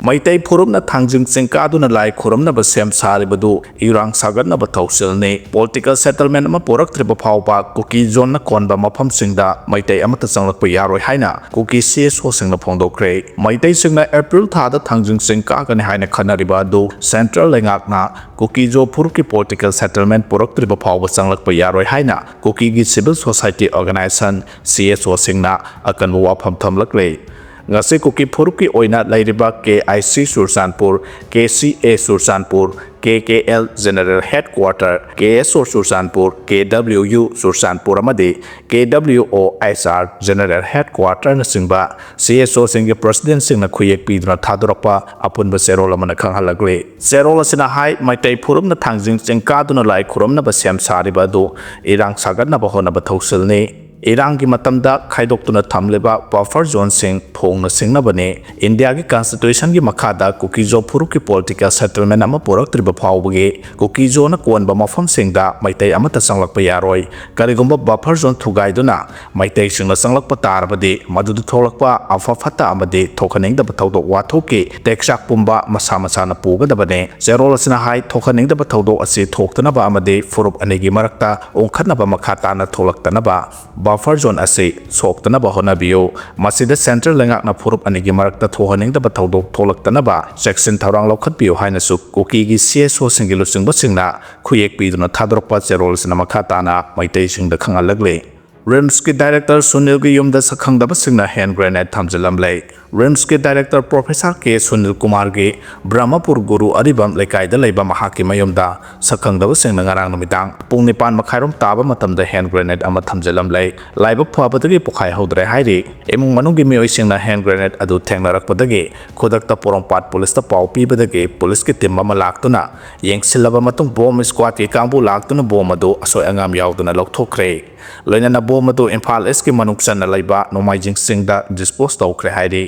Meitei Purumna Tangjing Sinkaduna Lai Kurumnaba Sem Saribadu, Irang Saganaba Tausilni, political settlement Mapurak Tribapauba, Kuki Zona Konba Mapam Singda, Meitei Amata Sanglak Yaro Haina, Kuki CS Hosing the Pondo Cray, Meitei Singna April Tada Tangjing Sinkagan Haina Kanaribadu, Central Lengakna, Kuki Jo Puruki political settlement Purak Tribapauba Sanglak Yaro Haina, Kuki Civil Society Organization, CS Hosingna, Akan Wapam Tamlakray. Ngasi Kuki Puruki Oina Lairiba KIC Sursanpur, KCA Sursanpur, KKL General Headquarter, KSO Sursanpur, KWU Sursanpur Amadi, KWO ISR General Headquarter Nasingba, CSO Singa President Singna Kuyek Pidra Tadropa, Apun Baserola Manakanghalagre. Serola Sinahai, Meitei Purum the Tangjing Sinkaduna Lai Kurumna Basem Saribadu, Irang Sagadna Bahona Batausilni. Irangi matamda khaidokuna thamleba buffer zone sing phongna singnabane India gi constitution gi makhada Kuki Jo Puruki political settlement ama poraktriba phawbage Kuki Jo na konba mafam singda Meitei amata sanglakpa yaroi karigumba buffer zone thugaiduna Meitei singna sanglakpa tarbade madudu tholakpa afa phata amade thokhaningda bathawdo wathoki teksak pumba masa masana pugadabane zerola sina hai thokhaningda bathawdo ase thoktana ba amade furup anegi marakta ongkhatna ba makhata na tholaktana ba buffer zone ase soktana ba honabiyo masida central lengakna phurup anigi marakta thohaningda ba thawdo tholaktana ba section tharang lokhatbiyo haina su Kuki gi CSO singilu singba singna khuyek piduna thadrokpa zerol sina makhata na Meitei singda khangalagle RIMS ki director Sunil gi yumda sakhangdaba singna hand grenade thamjalamlei RIMS ki director Professor K Sunil Kumar gi Brahmapur Guru Aribam Lekaida leiba mahaki mayumda sakhangdaba singna ngarang numidang pung 9 makhairom taba matamda hand grenade ama thamjalamlei laiba phwabadagi pokhai hodre hairi emung manungi mioi singna hand grenade adu thengnarakpadagi khudakta porongpat police ta pau pibadagi police ki team ama laktuna yengsilaba matung bomb squad ki kangbu laktuna bomb adu asoi angam yauduna lokthokre loinana bomb adu Imphal East ki manuksanna leiba Nomaijing Singda dispose tawkhre hairi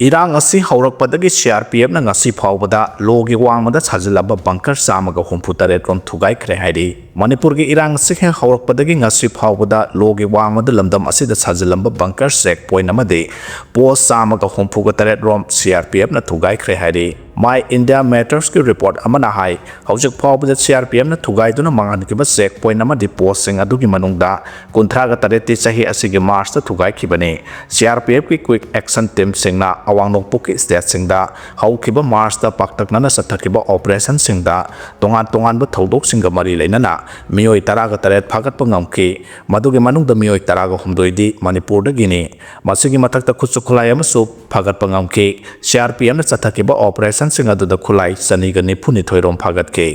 Irang asi haurakpadagi CRPF na ngasi phawbada logi wangmada chajilaba bunker samaga humputare rom thugaikhre hairi Manipur gi Irang sikhe haurakpadagi ngasi phawbada logi wangmada lamdam asida chajilamba bunker checkpoint amade post samaga humpuga tare rom CRPF na thugaikhre hairi My India Matters ki report amana hai haujik phawbada CRPF na thugaiduna mangan ki ba checkpoint amadi post sing adugi manungda kunthraga tareti chahi asigi March ta thugaikibane CRPF ki quick action team singna awang nokpuki state singda haukiba March ta paktaknana sathakiba operation singda tongan ba thodok singa mari leinana mioi taraga taret phagat pangamki madugi manungda mioi taraga humdoidi Manipur da gini masigi mathakta khutsukhulai amasu phagat pangamki CRPF na sathakiba operation singa da khulai saniga nipuni thoirom phagat ke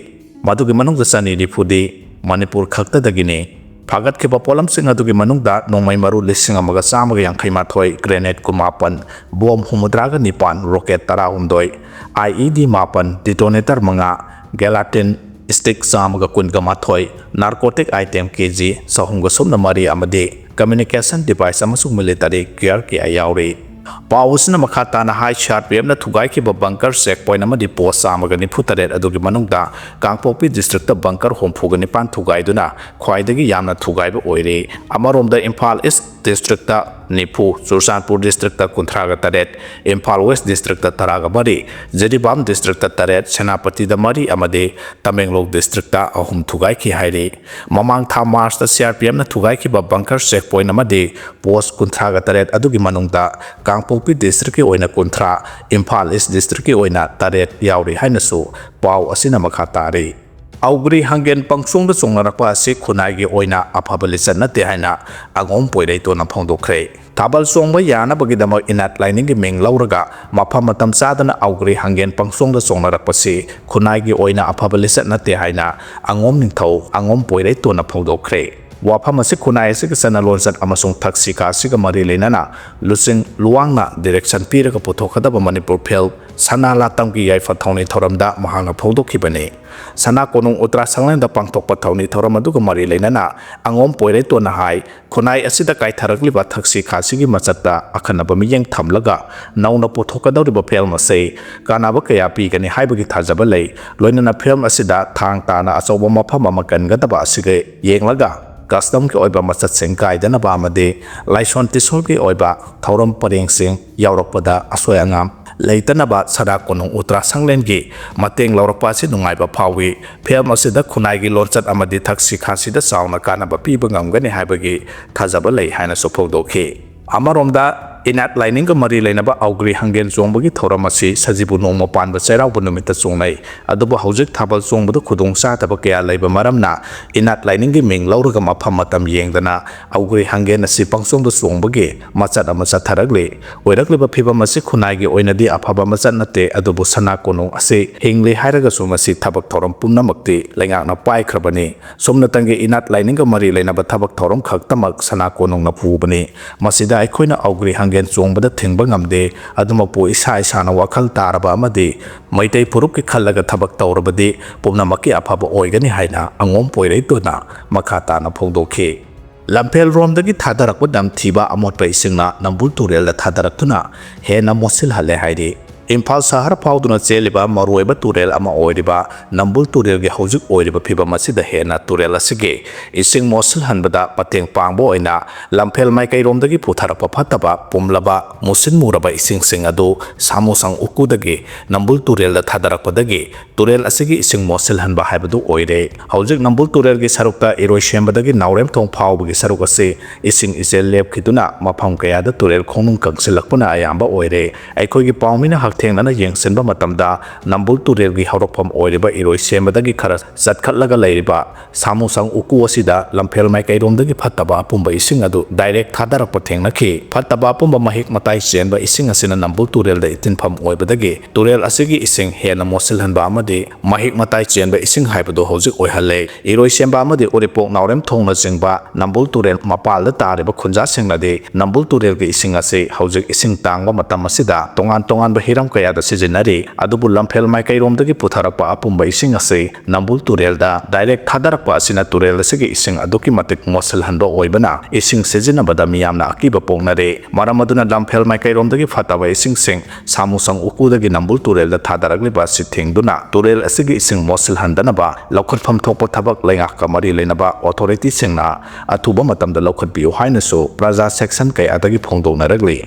madugi manungda sani nipudi Manipur khakta da gini Phagat ke bapolam sing adugi manungda nongmai maru lising amaga samaga yangkai mathoi grenade kumapan bom humudraga nipan rocket tara humdoi IED mapan detonator manga gelatin stick samaga kunga mathoi narcotic item kg sahunga somna mari amade communication device amasung military gear ke ayauri Pawusna makhata na high CRPF na thugaikhi ba bunker checkpoint amadi post samaga ni phutaret adugi manungda Kangpokpi district ta bunker hompuga ni pan thugaiduna khwaidagi yamna thugaiba oire amaromda Imphal East district ta Nipu Sursanpur district ta kunthraga taret Imphal West district ta taraga mari Jedibam district ta taret Senapati da mari amade Tamenglong district ta ahum thugaikhi haire mamang tha March ta CRPF na thugaikhi ba bunker checkpoint amade post kunthraga taret adugi manungda Kangpokpi district ki oina kunthra Imphal East district ki oina taret yauri hainasu paw asina makhatari Augri hangen pangsung da songnarakpa ase khunai gi oina aphabalisan na te haina agom poirei to na phongdokre tabal songba yana bagi dama inat lining gi meng lauraga mapha matam sadana augri hangen pangsung da songnarakpa se khunai gi oina aphabalisan na te haina angom ningthau angom poirei to na phongdokre Wapam asik kunai asik sana lonsat amasung taksi kasi ka mari leinana lusing luangna direction pira ka puthokada ba Manipur phel sana latam ki yai fathauni thoramda mahanga phongdokhibane sana konung utra sanglen da pangtok pathauni thoram adu ka mari leinana angom poire to na hai kunai asida kai tharakli ba taksi kasi gi machatta akhana ba miyeng thamlaga nauna puthokada ri ba phel ma sei kana ba kaya pi kani hai ba gi thajaba lei loinana phel asida thang ta na asoba mafam ma kan ga da ba asige yenglaga custom ke oiba masat sengkai dana ba amade laison tisol ke oiba thorom pareng sing yaurokpada asoi angam ꯂꯩꯇꯅꯕ ꯁꯅꯥ ꯀꯣꯅꯨꯡ ꯎꯇ꯭ꯔꯥ ꯁꯪꯂꯦꯟꯒꯤ ꯃꯇꯦꯡ ꯂꯧꯔꯛꯄ ꯑꯁꯤ ꯅꯨꯡꯉꯥꯏꯕ ꯐꯥꯎꯏ film ꯑꯁꯤꯗ ꯈꯨꯟꯅꯥꯏꯒꯤ ꯂꯣꯟꯆꯠ ꯑꯃꯗꯤ ꯊꯛꯁꯤ ꯈꯥꯁꯤꯗ ꯆꯥꯎꯅ ꯀꯥꯟꯅꯕ ꯄꯤꯕ ꯉꯝꯒꯅꯤ ꯍꯥꯏꯕꯒꯤ ꯊꯥꯖꯕ ꯂꯩ ꯍꯥꯏꯅꯁꯨ ꯐꯣꯡꯗꯣꯛꯈꯤ ꯑꯃꯔꯣꯝꯗ ꯏꯅꯥꯠ ꯂꯥꯏꯅꯤꯡꯒ ꯃꯔꯤ ꯂꯩꯅꯕ ꯑꯧꯒ꯭ꯔꯤ ꯍꯪꯒꯦꯟ ꯆꯣꯡꯕꯒꯤ ꯊꯧꯔꯝ ꯑꯁꯤ ꯁꯖꯤꯕꯨ ꯅꯣꯡꯃ ꯄꯥꯟꯕ ꯆꯩꯔꯥꯎꯕ ꯅꯨꯃꯤꯠꯇ ꯆꯣꯡꯅꯩ ꯑꯗꯨꯕꯨ ꯍꯧꯖꯤꯛ ꯊꯥꯕꯜ ꯆꯣꯡꯕꯗ ꯈꯨꯗꯣꯡꯆꯥꯗꯕ ꯀꯌꯥ ꯂꯩꯕ ꯃꯔꯝꯅ ꯏꯅꯥꯠ ꯂꯥꯏꯅꯤꯡꯒꯤ ꯃꯤꯡ ꯂꯧꯔꯒ ꯃꯐꯝ ꯃꯇꯝ ꯌꯦꯡꯗꯅ ꯑꯧꯒ꯭ꯔꯤ ꯍꯪꯒꯦꯟ ꯑꯁꯤ ꯄꯪꯆꯣꯡꯗ ꯆꯣꯡꯕꯒꯤ ꯃꯆꯠ ꯑꯃ ꯆꯠꯊꯔꯛꯂꯤ ꯑꯣꯏꯔꯛꯂꯤꯕ ꯐꯤꯕꯝ ꯑꯁꯤ ꯈꯨꯟꯅꯥꯏꯒꯤ ꯑꯣꯏꯅꯗꯤ ꯑꯐꯕ ꯃꯆꯠ ꯅꯠꯇꯦ ꯑꯗꯨꯕꯨ ꯁꯅꯥ ꯀꯣꯅꯨꯡ ꯑꯁꯤ ꯍꯤꯡꯂꯤ ꯍꯥꯏꯔꯒꯁꯨ ꯃꯁꯤ ꯊꯕꯛ ꯊꯧꯔꯝ ꯄꯨꯝꯅꯃꯛꯇꯤ ꯂꯩꯉꯥꯛꯅ ꯄꯥꯏꯈ꯭ꯔꯕꯅꯤ ꯁꯨꯝꯅꯇꯪꯒꯤ ꯏꯅꯥꯠ ꯂꯥꯏꯅꯤꯡꯒ ꯃꯔꯤ ꯂꯩꯅꯕ ꯊꯕꯛ ꯊꯧꯔꯝ ꯈꯛꯇꯃꯛ ꯁꯅꯥ ꯀꯣꯅꯨꯡꯅ ꯄꯨꯕꯅꯤ ꯃꯁꯤꯗ ꯑꯩꯈꯣꯏꯅ ꯑꯧꯒ꯭ꯔꯤ ꯍꯪꯒꯦꯟ ꯆꯣꯡꯕꯗ ꯊꯤꯡꯕ ꯉꯝꯗꯦ ꯑꯗꯨꯃꯛꯄꯨ ꯏꯁꯥ ꯏꯁꯥꯅ ꯋꯥꯈꯜ ꯇꯥꯔꯕ ꯑꯃꯗꯤ ꯃꯩꯇꯩ ꯐꯨꯔꯨꯞꯀꯤ ꯈꯜꯂꯒ ꯊꯕꯛ ꯇꯧꯔꯕꯗꯤ ꯄꯨꯝꯅꯃꯛꯀꯤ ꯑꯐꯕ ꯑꯣꯏꯒꯅꯤ ꯍꯥꯏꯅ ꯑꯉꯣꯝ ꯄꯣꯏꯔꯩꯇꯨꯅ ꯃꯈꯥ ꯇꯥꯅ ꯐꯣꯡꯗꯣꯛꯈꯤ ꯂꯝꯐꯦꯜꯔꯣꯝꯗꯒꯤ ꯊꯥꯗꯔꯛꯄ ꯅꯝꯊꯤꯕ ꯑꯃꯣꯠꯄ ꯏꯁꯤꯡꯅ ꯅꯝꯕꯨꯜ ꯇꯨꯔꯦꯜꯗ ꯊꯥꯗꯔꯛꯇꯨꯅ ꯍꯦꯟꯅ ꯃꯣꯠꯁꯤꯜꯍꯜꯂꯦ ꯍꯥꯏꯔꯤ ꯏꯝꯐꯥꯜ ꯁꯍꯔ ꯐꯥꯎꯗꯨꯅ ꯆꯦꯜꯂꯤꯕ ꯃꯔꯨꯑꯣꯏꯕ ꯇꯨꯔꯦꯜ ꯑꯃ ꯑꯣꯏꯔꯤꯕ ꯅꯝꯕꯨꯜ ꯇꯨꯔꯦꯜꯒꯤ ꯍꯧꯖꯤक ꯑꯣꯏꯔꯤꯕ ꯐꯤꯕꯝ ꯑꯁꯤꯗ ꯍꯦꯟꯅ ꯇꯨꯔꯦꯜ ꯑꯁꯤꯒꯤ ꯏꯁꯤꯡ ꯃꯣꯠꯁꯤꯜꯍꯟꯕꯗ ꯃꯇꯦꯡ ꯄꯥꯡꯕ ꯑꯣꯏꯅ ꯂꯝꯐꯦꯜ ꯃꯥꯏꯀꯩꯔꯣꯝꯗꯒꯤ ꯄꯨꯊꯔꯛꯄ ꯐꯠꯇꯕ ꯄꯨꯝꯂꯕ ꯃꯨꯁꯤꯟ ꯃꯨꯔꯕ ꯏꯁꯤꯡꯁꯤꯡ ꯑꯗꯨ ꯁꯥꯃꯨꯁꯪ ꯎꯀꯨꯗꯒꯤ ꯅꯝꯕꯨꯜ ꯇꯨꯔꯦꯜꯗ ꯊꯥꯗꯔꯛꯄꯗꯒꯤ ꯇꯨꯔꯦꯜ ꯑꯁꯤꯒꯤ ꯏꯁꯤꯡ ꯃꯣꯠꯁꯤꯜꯍꯟꯕ ꯍꯥꯏꯕꯗꯨ ꯑꯣꯏꯔꯦ ꯍꯧꯖꯤक ꯅꯝꯕꯨꯜ ꯇꯨꯔꯦꯜꯒꯤ ꯁꯔꯨꯛꯇ ꯏꯔꯣꯏꯁꯦꯝꯕꯗꯒꯤ ꯅꯥꯎꯔꯦꯝꯊꯣꯡ ꯐꯥꯎꯕꯒꯤ ꯁꯔꯨꯛ ꯑꯁꯤ ꯏꯁꯤꯡ ꯏꯆꯦꯜ ꯂꯦꯞꯈꯤꯗꯨꯅ ꯃꯐꯝ ꯀꯌꯥꯗ ꯇꯨꯔꯦꯜ ꯈꯣꯡꯅꯨꯡ ꯀꯪꯁꯤꯜꯂꯛꯄꯅ ꯑꯌꯥꯝꯕ ꯑꯣꯏꯔꯦ ꯑꯩꯈꯣꯏꯒꯤ ꯄꯥꯎꯃꯤꯅ ꯍꯛꯊꯦꯡꯅꯅ ꯌꯦꯡꯁꯤꯟꯕ ꯃꯇꯝꯗ ꯅꯝꯕꯨꯜ ꯇꯨꯔꯦꯜꯒꯤ ꯍꯧꯔꯛꯐꯝ ꯑꯣꯏꯔꯤꯕ ꯏꯔꯣꯏꯁꯦꯝꯕꯗꯒꯤ ꯈꯔ ꯆꯠꯈꯠꯂꯒ ꯂꯩꯔꯤꯕ ꯁꯥꯃꯨꯁꯪ ꯎꯀꯨ ꯑꯁꯤꯗ ꯂꯝꯐꯦꯜ ꯃꯥꯏꯀꯩꯔꯣꯝꯗꯒꯤ ꯐꯠꯇꯕ ꯑꯄꯨꯝꯕ ꯏꯁꯤꯡ ꯑꯗꯨ ꯗꯥꯏꯔꯦꯛ ꯊꯥꯗꯔꯛꯄ ꯊꯦꯡꯅꯈꯤ ꯐꯠꯇꯕ ꯑꯄꯨꯝꯕ ꯃꯍꯤꯛ ꯃꯇꯥꯏ ꯆꯦꯟꯕ ꯏꯁꯤꯡ ꯑꯁꯤꯅ ꯅꯝꯕꯨꯜ ꯇꯨꯔꯦꯜꯗ ꯏꯇꯤꯟꯐꯝ ꯑꯣꯏꯕꯗꯒꯤ ꯇꯨꯔꯦꯜ ꯑꯁꯤꯒꯤ ꯏꯁꯤꯡ ꯍꯦꯟꯅ ꯃꯣꯠꯁꯤꯜꯍꯟꯕ ꯑꯃꯗꯤ ꯃꯍꯤꯛ ꯃꯇꯥꯏ ꯆꯦꯟꯕ ꯏꯁꯤꯡ ꯍꯥꯏꯕꯗꯨ ꯍꯧꯖꯤक ꯑꯣꯏꯍꯜꯂꯦ ꯏꯔꯣꯏꯁꯦꯝꯕ ꯑꯃꯗꯤ ꯎꯔꯤꯄꯣꯛ ꯅꯥꯎꯔꯦꯝꯊꯣꯡꯅꯆꯤꯡꯕ ꯅꯝꯕꯨꯜ ꯇꯨꯔꯦꯜ ꯃꯄꯥꯜꯗ ꯇꯥꯔꯤꯕ ꯈꯨꯟꯖꯥꯁꯤꯡꯅꯗꯤ ꯅꯝꯕꯨꯜ ꯇꯨꯔꯦꯜꯒꯤ ꯏꯁꯤꯡ ꯑꯁꯤ ꯍꯧꯖꯤक ꯏꯁꯤꯡ ꯇꯥꯡꯕ ꯃꯇꯝ ꯑꯁꯤꯗ ꯇꯣꯉꯥꯟ ꯇꯣꯉꯥꯟꯕ ꯍꯤꯔꯝ ꯀꯌꯥꯗ ꯁꯤꯖꯤꯟꯅꯔꯤ ꯑꯗꯨꯕꯨ ꯂꯝꯐꯦꯜ ꯃꯥꯏꯀꯩꯔꯣꯝꯗꯒꯤ ꯄꯨꯊꯔꯛꯄ ꯑꯄꯨꯝꯕ ꯏꯁꯤꯡ ꯑꯁꯤ ꯅꯝꯕꯨꯜ ꯇꯨꯔꯦꯜꯗ ꯗꯥꯏꯔꯦꯛ ꯊꯥꯗꯔꯛꯄ ꯑꯁꯤꯅ ꯇꯨꯔꯦꯜ ꯑꯁꯤꯒꯤ ꯏꯁꯤꯡ ꯑꯗꯨꯛꯀꯤ ꯃꯇꯤꯛ ꯃꯣꯠꯁꯤꯜꯍꯟꯕ ꯑꯣꯏꯕꯅ ꯏꯁꯤꯡ ꯁꯤꯖꯤꯟꯅꯕꯗ ꯃꯤꯌꯥꯝꯅ ꯑꯀꯤꯕ ꯄꯣꯛꯅꯔꯦ ꯃꯔꯝ ꯑꯗꯨꯅ ꯂꯝꯐꯦꯜ ꯃꯥꯏꯀꯩꯔꯣꯝꯗꯒꯤ ꯐꯠꯇꯕ ꯏꯁꯤꯡꯁꯤꯡ ꯁꯥꯃꯨꯁꯪ ꯎꯀꯨꯗꯒꯤ ꯅꯝꯕꯨꯜ ꯇꯨꯔꯦꯜꯗ ꯊꯥꯗꯔꯛꯂꯤꯕ ꯑꯁꯤ ꯊꯤꯡꯗꯨꯅ ꯇꯨꯔꯦꯜ ꯑꯁꯤꯒꯤ ꯏꯁꯤꯡ ꯃꯣꯠꯁꯤꯜꯍꯟꯗꯅꯕ ꯂꯧꯈꯠꯐꯝ ꯊꯣꯛꯄ ꯊꯕꯛ ꯂꯩꯉꯥꯛꯀ ꯃꯔꯤ ꯂꯩꯅꯕ ꯑꯣꯊꯣꯔꯤꯇꯤꯁꯤꯡꯅ ꯑꯊꯨꯕ ꯃꯇꯝꯗ ꯂꯧꯈꯠꯄꯤꯌꯨ ꯍꯥꯏꯅꯁꯨ ꯄ꯭ꯔꯖꯥ ꯁꯦꯛꯁꯟ ꯀꯌꯥꯗꯒꯤ ꯐꯣꯡꯗꯣꯛꯅꯔꯛꯂꯤ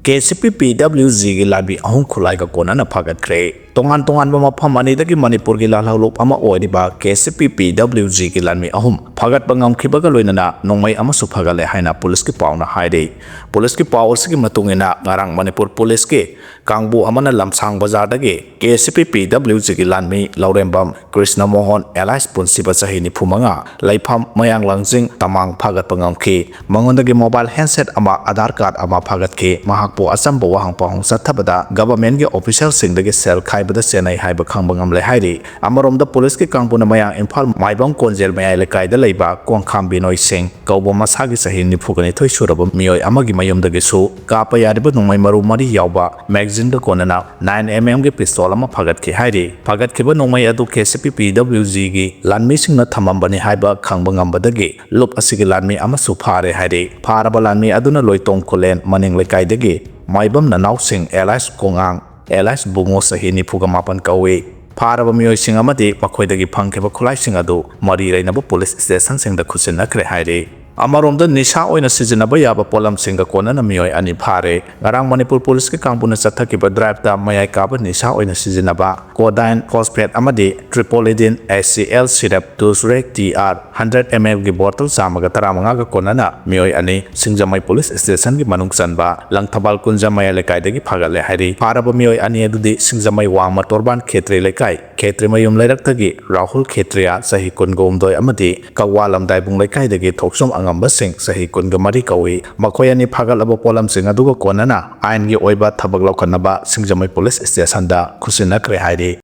KCPPWGꯒꯤ ꯂꯥꯟꯃꯤ ꯑꯍꯨꯝ ꯈꯨꯠꯂꯥꯏꯒ ꯀꯣꯟꯅꯅ ꯐꯥꯒꯠꯈ꯭ꯔꯦ ꯇꯣꯉꯥꯟ ꯇꯣꯉꯥꯟꯕ ꯃꯐꯝ ꯑꯅꯤꯗꯒꯤ ꯃꯅꯤꯄꯨꯔꯒꯤ ꯂꯥꯜꯍꯧꯂꯨꯞ ꯑꯃ ꯑꯣꯏꯔꯤꯕ KCPPWGꯒꯤ ꯂꯥꯟꯃꯤ ꯑꯍꯨꯝ ꯐꯥꯒꯠꯄ ꯉꯝꯈꯤꯕꯒ ꯂꯣꯏꯅꯅ ꯅꯣꯡꯃꯩ ꯑꯃꯁꯨ ꯐꯥꯒꯠꯂꯦ ꯍꯥꯏꯅ ꯄꯨꯂꯤꯁꯀꯤ ꯄꯥꯎꯅ ꯍꯥꯏꯔꯤ ꯄꯨꯂꯤꯁꯀꯤ ꯄꯥꯎ ꯑꯁꯤꯒꯤ ꯃꯇꯨꯡꯏꯟꯅ ꯉꯔꯥꯡ ꯃꯅꯤꯄꯨꯔ ꯄꯨꯂꯤꯁꯀꯤ ꯀꯥꯡꯕꯨ ꯑꯃꯅ ꯂꯝꯁꯥꯡ ꯕꯖꯥꯔꯗꯒꯤ KCPPWGꯒꯤ ꯂꯥꯟꯃꯤ ꯂꯧꯔꯦꯝꯕꯝ ꯀ꯭ꯔꯤꯁꯅ ꯃꯣꯍꯟ ꯑꯦꯂꯥꯏꯁ ꯄꯨꯟꯁꯤꯕ ꯆꯍꯤ 95 ꯂꯩꯐꯝ ꯃꯌꯥꯡ ꯂꯥꯡꯖꯤꯡ ꯇꯃꯥꯡ ꯐꯥꯒꯠꯄ ꯉꯝꯈꯤ ꯃꯉꯣꯟꯗꯒꯤ ꯃꯣꯕꯥꯏꯜ ꯍꯦꯟꯁꯦꯠ ꯑꯃ आधार कार्ड ꯑꯃ ꯐꯥꯒꯠꯈꯤ ꯃꯍꯥꯛꯄꯨ ꯑꯆꯝꯕ ꯋꯥꯍꯪ ꯄꯥꯎꯍꯪ ꯆꯠꯊꯕꯗ ꯒꯚꯔꯟꯃꯦꯟꯠꯒꯤ ꯑꯣꯐꯤꯁꯤꯌꯦꯜꯁꯤꯡꯗꯒꯤ ꯁꯦꯜ ꯈꯥꯏꯕꯗ ꯆꯦꯟꯅꯩ ꯍꯥꯏꯕ ꯈꯪꯕ ꯉꯝꯂꯦ ꯍꯥꯏꯔꯤ ꯑꯃꯔꯣꯝꯗ ꯄꯨꯂꯤꯁꯀꯤ ꯀꯥꯡꯕꯨꯅ ꯃꯌꯥꯡ ꯏꯝꯐꯥꯜ ꯃꯥꯏꯕꯝ ꯀꯣꯟꯖꯦꯜ ꯃꯌꯥꯏ ꯂꯩꯀꯥꯏꯗ ꯂꯩꯕ ꯀꯣꯡꯈꯥꯝ ꯕꯤꯅꯣꯏ ꯁꯤꯡ ꯀꯧꯕ ꯃꯁꯥꯒꯤ ꯆꯍꯤ 92 ꯁꯨꯔꯕ ꯃꯤꯑꯣꯏ ꯑꯃꯒꯤ ꯃꯌꯨꯝꯗꯒꯤꯁꯨ ꯀꯥꯞꯄ ꯌꯥꯔꯤꯕ ꯅꯣꯡꯃꯩ ꯃꯔꯨ 4 ꯌꯥꯎꯕ ꯃꯦꯒꯖꯤꯟꯒ ꯀꯣꯟꯅꯅ 9mm ꯄꯤꯁꯇꯣꯜ ꯑꯃ ꯐꯥꯒꯠꯈꯤ ꯍꯥꯏꯔꯤ ꯐꯥꯒꯠꯈꯤꯕ ꯅꯣꯡꯃꯩ ꯑꯗꯨ KCPPWGꯒꯤ ꯂꯥꯟꯃꯤꯁꯤꯡꯅ ꯊꯝꯃꯝꯕꯅꯤ ꯍꯥꯏꯕ ꯈꯪꯕ ꯉꯝꯕꯗꯒꯤ ꯂꯨꯞ ꯑꯁꯤꯒꯤ ꯂꯥꯟꯃꯤ ꯑꯃꯁꯨ ꯐꯥꯔꯦ ꯍꯥꯏꯔꯤ ꯐꯥꯔꯕ ꯂꯥꯟꯃꯤ ꯑꯗꯨꯅ ꯂꯣꯏꯇꯣꯡ ꯈꯨꯂꯦꯟ ꯃꯅꯤꯡ ꯂꯩꯀꯥꯏꯗꯒꯤ ꯃꯥꯏꯕꯝ ꯅꯅꯥꯎꯁꯤꯡ ꯑꯦꯂꯥꯏꯁ ꯀꯣꯉꯥꯡ ꯑꯦꯂꯥꯏꯁ ꯕꯨꯡꯉꯣ ꯆꯍꯤ 94 ꯀꯧꯏ ꯐꯥꯔꯕ ꯃꯤꯑꯣꯏꯁꯤꯡ ꯑꯃꯗꯤ ꯃꯈꯣꯏꯗꯒꯤ ꯐꯪꯈꯤꯕ ꯈꯨꯠꯂꯥꯏꯁꯤꯡ ꯑꯗꯨ ꯃꯔꯤ ꯂꯩꯅꯕ ꯄꯨꯂꯤꯁ ꯁ꯭ꯇꯦꯁꯟꯁꯤꯡꯗ ꯈꯨꯠꯁꯤꯟꯅꯈ꯭ꯔꯦ ꯍꯥꯏꯔꯤ ꯑꯃꯔꯣꯝꯗ ꯅꯤꯁꯥ ꯑꯣꯏꯅ ꯁꯤꯖꯤꯟꯅꯕ ꯌꯥꯕ ꯄꯣꯠꯂꯝꯁꯤꯡꯒ ꯀꯣꯟꯅꯅ ꯃꯤꯑꯣꯏ 2 ꯐꯥꯔꯦ ꯉꯔꯥꯡ ꯃꯅꯤꯄꯨꯔ ꯄꯨꯂꯤꯁꯀꯤ ꯀꯥꯡꯕꯨꯅ ꯆꯠꯊꯈꯤꯕ ꯗ꯭राꯏꯚꯇ ꯃꯌꯥꯏ ꯀꯥꯕ ꯅꯤꯁꯥ ꯑꯣꯏꯅ ꯁꯤꯖꯤꯟꯅꯕ ꯀꯣꯗꯥꯏꯟ ꯐꯣꯁꯐꯦꯠ ꯑꯃꯗꯤ ꯇ꯭ꯔꯤꯄꯣꯂꯤꯗꯤꯟ HCl ꯁꯤꯔꯞ twgre TR 100mlꯒꯤ ꯕꯣꯇꯜ 115ꯒ ꯀꯣꯟꯅꯅ ꯃꯤꯑꯣꯏ 2 ꯁꯤꯡꯖꯃꯩ ꯄꯨꯂꯤꯁ ꯁ꯭ꯇꯦꯁꯟꯒꯤ ꯃꯅꯨꯡ ꯆꯟꯕ ꯂꯪꯊꯕꯥꯜ ꯀꯨꯟꯖ ꯃꯌꯥꯏ ꯂꯩꯀꯥꯏꯗꯒꯤ ꯐꯥꯒꯠꯂꯦ ꯍꯥꯏꯔꯤ ꯐꯥꯔꯕ ꯃꯤꯑꯣꯏ 2 ꯑꯗꯨꯗꯤ ꯁꯤꯡꯖꯃꯩ ꯋꯥꯡꯃ ꯇꯣꯔꯕꯥꯟ ꯈꯦꯇ꯭ꯔꯤ ꯂꯩꯀꯥꯏ ꯈꯦꯇ꯭ꯔꯤꯃꯌꯨꯝ ꯂꯩꯔꯛꯇꯒꯤ ꯔꯥꯍꯨꯜ ꯈꯦꯇ꯭ꯔꯤꯌꯥ ꯆꯍꯤ 19 ꯑꯃꯗꯤ ꯀꯛꯋꯥ ꯂꯝꯗꯥꯏꯕꯨꯡ ꯂꯩꯀꯥꯏꯗꯒꯤ ꯊꯣꯛꯆꯨꯝ ꯑꯉꯝꯕꯁꯤꯡ ꯆꯍꯤ 23 ꯀꯧꯏ ꯃꯈꯣꯏ 2 ꯐꯥꯒꯠꯂꯕ ꯄꯣꯠꯂꯝꯁꯤꯡ ꯑꯗꯨꯒ ꯀꯣꯟꯅꯅ ꯑꯥꯏꯟꯒꯤ ꯑꯣꯏꯕ ꯊꯕꯛ ꯂꯧꯈꯠꯅꯕ ꯁꯤꯡꯖꯃꯩ ꯄꯨꯂꯤꯁ ꯁ꯭ꯇꯦꯁꯟꯗ ꯈꯨꯠꯁꯤꯟꯅꯈ꯭ꯔꯦ ꯍꯥꯏꯔꯤ